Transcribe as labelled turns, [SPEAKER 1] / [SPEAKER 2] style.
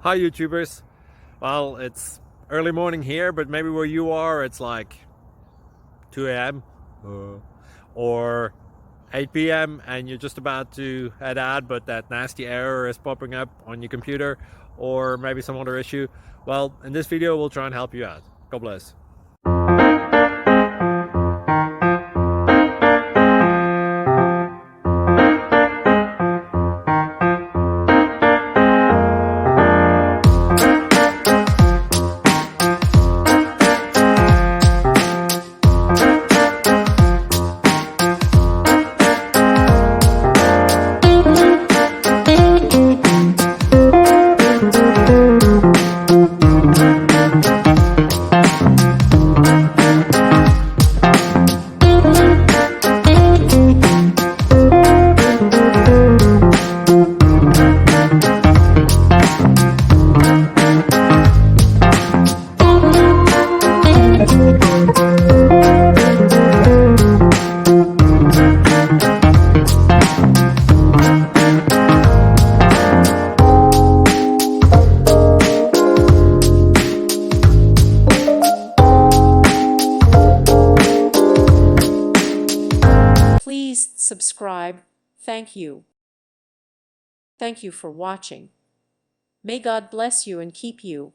[SPEAKER 1] Hi YouTubers. Well, it's early morning here, but maybe where you are it's like 2 a.m. Or 8 p.m. and you're just about to head out, but that nasty error is popping up on your computer, or maybe some other issue. Well, in this video we'll try and help you out. God bless.
[SPEAKER 2] Please subscribe. Thank you. Thank you for watching. May God bless you and keep you.